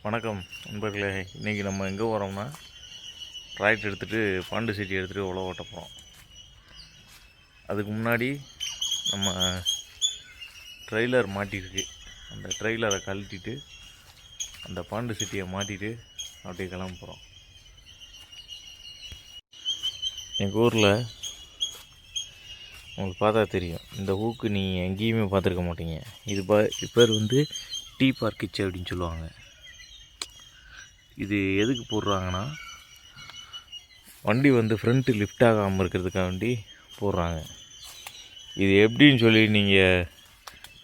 வணக்கம் நண்பர்களே. இன்றைக்கி நம்ம எங்கே போகிறோம்னா டிராக்டர் எடுத்துகிட்டு பாண்டு சீட்டி எடுத்துகிட்டு உழவு ஓட்ட போகிறோம். அதுக்கு முன்னாடி நம்ம ட்ரெய்லர் மாட்டிருக்கு. அந்த ட்ரெய்லரை கழட்டிட்டு அந்த பாண்டு சீட்டியை மாட்டிட்டு அப்படியே கிளம்ப போகிறோம். எங்கள் ஊரில் உங்களுக்கு பார்த்தா தெரியும், இந்த ஊக்கு நீங்கள் எங்கேயுமே பார்த்துருக்க மாட்டீங்க. இது பேர் வந்து டீ பார்க்கிச்சு அப்படின்னு சொல்லுவாங்க. இது எதுக்கு போடுறாங்கன்னா, வண்டி வந்து ஃப்ரண்ட்டு லிஃப்ட் ஆகாமல் இருக்கிறதுக்காக வேண்டி போடுறாங்க. இது எப்படின்னு சொல்லி நீங்கள்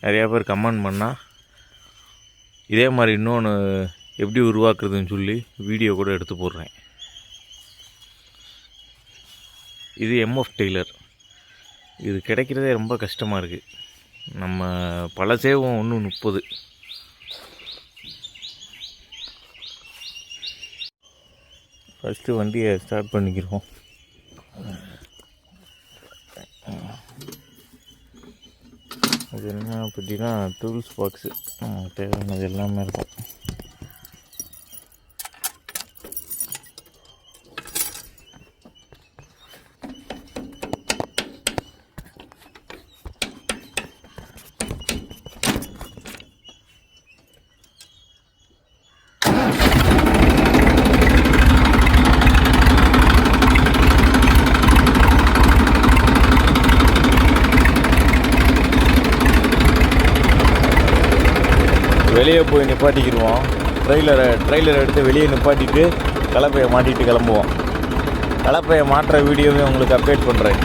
நிறையா பேர் கமெண்ட் பண்ணால், இதே மாதிரி இன்னொன்று எப்படி உருவாக்குறதுன்னு சொல்லி வீடியோ கூட எடுத்து போடுறேன். இது எம்எஃப் டெய்லர். இது கிடைக்கிறதே ரொம்ப கஷ்டமாக இருக்குது. நம்ம பழசேவும் 130. ஃபஸ்ட்டு வண்டியை ஸ்டார்ட் பண்ணிக்கிறோம். அது என்ன அப்படின்னா, டூல்ஸ் பாக்ஸு தேவையானது எல்லாமே இருக்கும். வெளியே போய் நிப்பாட்டிக்கிடுவோம். ட்ரெய்லரை எடுத்து வெளியே நிப்பாட்டிட்டு கலப்பையை மாட்டிட்டு கிளம்புவோம். கலப்பையை மாட்டுற வீடியோவே உங்களுக்கு அப்டேட் பண்ணுறேன்.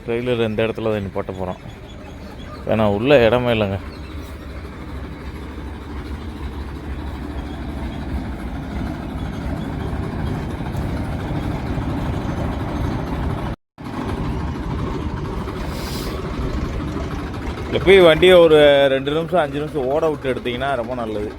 ட்ரெய்லர் இந்த இடத்துல தான் நிப்பாட்ட போகிறோம். ஏன்னா உள்ள இடமே இல்லைங்க. போய் வண்டியை ஒரு 2 நிமிஷம் 5 நிமிஷம் ஓட விட்டு எடுத்திங்கன்னா ரொம்ப நல்லது.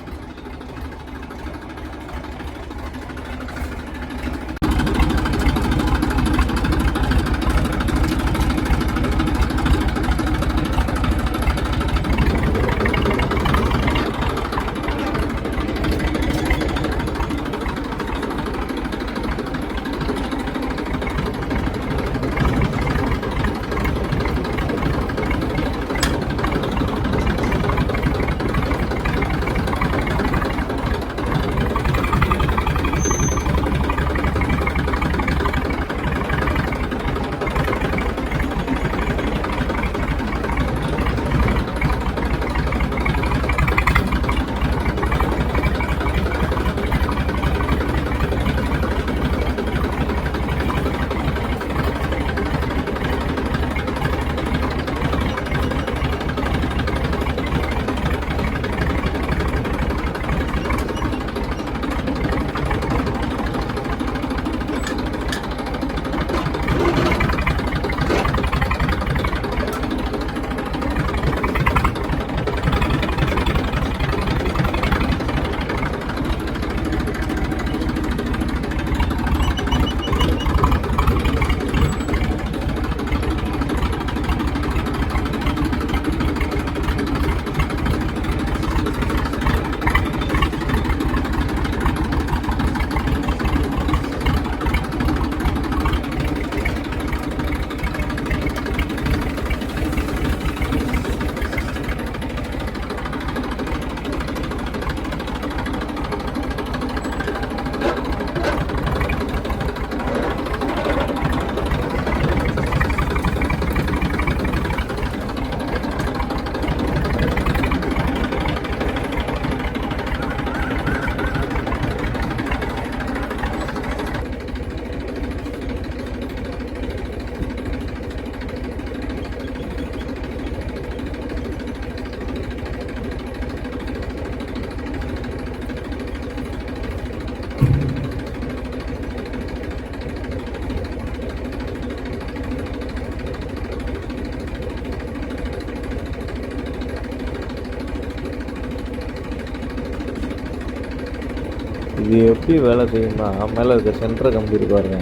இது எப்படி வேலை செய்யும்னா, மேலே இருக்க சென்டர் கம்பி இருக்கு பாருங்க,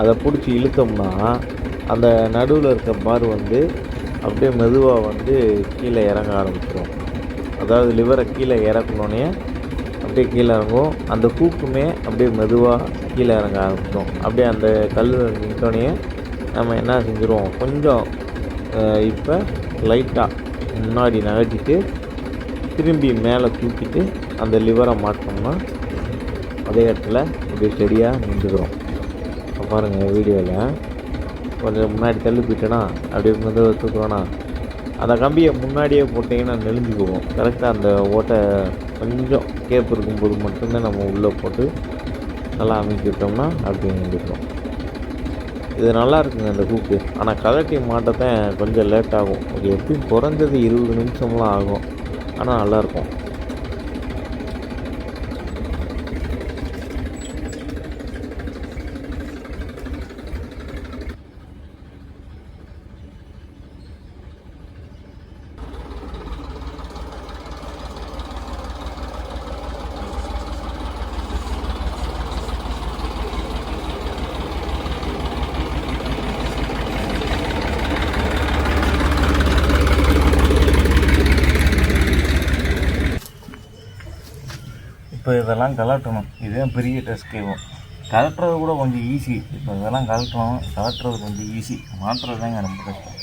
அதை பிடிச்சி இழுத்தோம்னா அந்த நடுவில் இருக்க பார் வந்து அப்படியே மெதுவாக வந்து கீழே இறங்க ஆரம்பிச்சிடும். அதாவது லிவரை கீழே இறக்குனோடனே அப்படியே கீழே இறங்கும். அந்த ஹூக்குமே அப்படியே மெதுவாக கீழே இறங்க ஆரம்பிச்சிடும். அப்படியே அந்த கல் நின்றோடனே நம்ம என்ன செஞ்சுருவோம், கொஞ்சம் இப்போ லைட்டாக முன்னாடி நகட்டிட்டு திரும்பி மேலே தூக்கிட்டு அந்த லிவரை மாட்டோம்னா அதே இடத்துல இப்படி ஸ்டெடியாக நின்றுக்கிறோம். இப்போ பாருங்கள் வீடியோவில் கொஞ்சம் முன்னாடி தள்ளி போயிட்டேன்னா அப்படியே மெதுவாக தூக்குறோன்னா அந்த கம்பியை முன்னாடியே போட்டிங்கன்னா நெளிஞ்சு போகும். கரெக்டாக அந்த ஓட்டை கொஞ்சம் கேப் இருக்கும்போது மட்டும்தான் நம்ம உள்ளே போட்டு நல்லா அமைக்கி விட்டோம்னா அப்படியே நின்றுக்கிறோம். இது நல்லா இருக்குங்க இந்த ஹூக்கு. ஆனால் கலட்டி மாட்டத்தான் கொஞ்சம் லேட் ஆகும். அது எப்படியும் குறைஞ்சது 20 நிமிஷம்லாம் ஆகும். ஆனால் நல்லாயிருக்கும். இப்போ இதெல்லாம் கலட்டணும். இதுதான் பெரிய டெஸ்கேவும். கலட்டுறது கூட கொஞ்சம் ஈஸி. இப்போ இதெல்லாம் கலட்டணும், கலட்டுறது கொஞ்சம் ஈஸி, மாற்றுறது தாங்க ரொம்ப கஷ்டம்.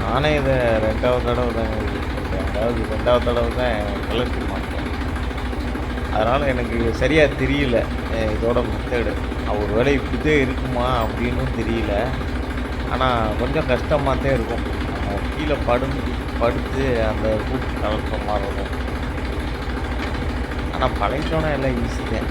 நானே இதை 2வது தடவை தாங்க யூஸ் பண்ணுறேன். அதாவது 2வது தடவை தான் கலட்டி மாட்டேன். அதனால் எனக்கு சரியாக தெரியல இதோட மெத்தடு. ஒரு வேளை இப்படிதான் இருக்குமா அப்படின்னு தெரியல. ஆனால் கொஞ்சம் கஷ்டமாக தான் இருக்கும். கீழே படுத்து அந்த ஹூக் கலட்டுற மாதிரி இருக்கும். ஆனால் பழகிட்டோன்னா எல்லாம் ஈஸி தான்.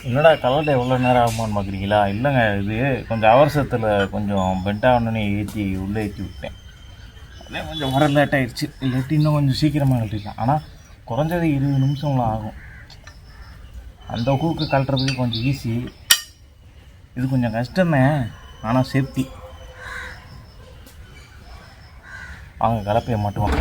என்னடா கலட்ட எவ்வளோ நேரம் ஆகுமான்னு பார்க்குறீங்களா? இல்லைங்க, இது கொஞ்சம் அவசரத்தில் கொஞ்சம் பெண்டாகணுன்னு உள்ளே ஏற்றி விட்டேன். அதே கொஞ்சம் வர லேட் ஆகிடுச்சு. இல்லாட்டி இன்னும் கொஞ்சம் சீக்கிரமாக கழட்டிக்கலாம். ஆனால் குறைஞ்சது 20 நிமிஷம்லாம் ஆகும். அந்த ஹூக்கு கழட்டுறதுக்கு கொஞ்சம் ஈஸி, இது கொஞ்சம் கஷ்டமே. ஆனால் சேஃப்டி. அவங்க கலப்பையை மட்டும்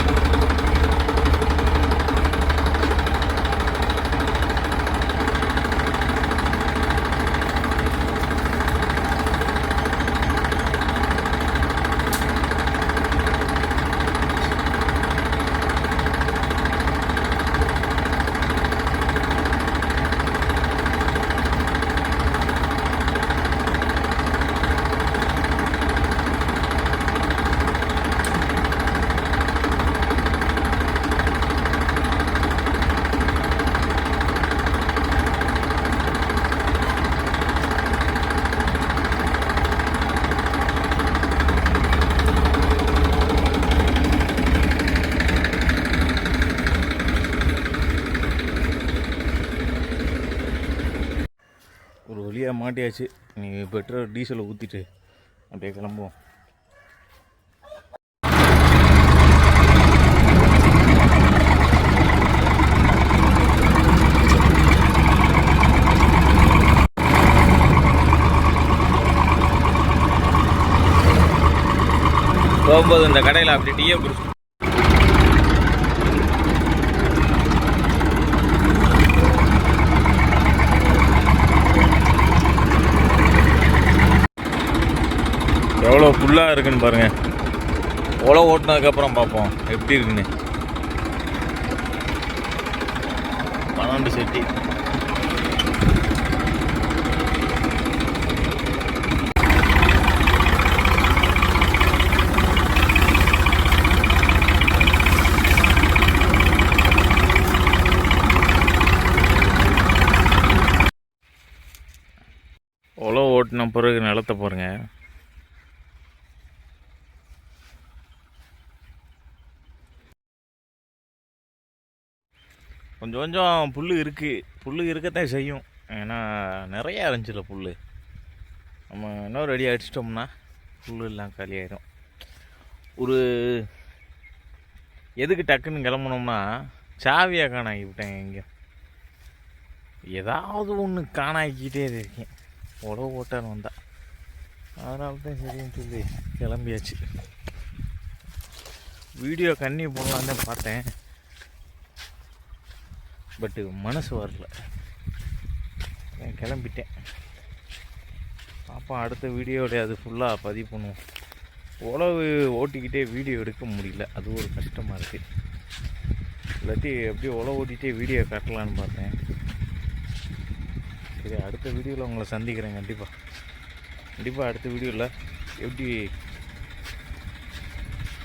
ஒரு வழியாக மாட்டியாச்சு. நீ பெட்ரோல் டீசலை ஊற்றிட்டு அப்படியே கிளம்புவோம். போகும்போது இந்த கடையில் அப்படி டீயை குடிச்சு எவ்வளோ ஃபுல்லாக இருக்குன்னு பாருங்கள். எவ்வளோ ஓட்டினதுக்கப்புறம் பார்ப்போம் எப்படி இருக்குன்னு. பாண்டு செட்டி. உழவு ஓட்டின பிறகு நிலத்தை பாருங்க. கொஞ்சம் கொஞ்சம் புல் இருக்குது. புல் இருக்கத்தான் செய்யும். ஏன்னா நிறையா இருந்துச்சுல புல். நம்ம இன்னொரு அடி அடிச்சிட்டோம்னா புல் எல்லாம் காலியாயிடும். ஒரு எதுக்கு டக்குன்னு கிளம்புனோம்னா சாவியாக காணாக்கி விட்டேன். எங்கே ஏதாவது ஒன்று காணாக்கிட்டே இருக்கேன் உழவு ஓட்டான்னு வந்தால். அதனால தான் சரின்னு சொல்லி கிளம்பியாச்சு. வீடியோ கண்ணி போடலான்னு தான் பார்த்தேன், பட்டு மனசு வரல, கிளம்பிட்டேன். பாப்பா அடுத்த வீடியோவில் அது ஃபுல்லாக பதிவு பண்ணுவோம். உழவு ஓட்டிக்கிட்டே வீடியோ எடுக்க முடியல, அது ஒரு கஷ்டமாக இருக்குது. இல்லாட்டி எப்படியே உழவு ஓட்டிகிட்டே வீடியோ காட்டலான்னு பார்த்தேன். சரி, அடுத்த வீடியோவில் உங்களை சந்திக்கிறேன். கண்டிப்பாக அடுத்த வீடியோவில் எப்படி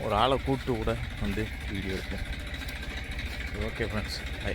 ஒரு ஆளை கூப்பிட்டு கூட வந்து வீடியோ எடுப்பேன். Okay friends, by.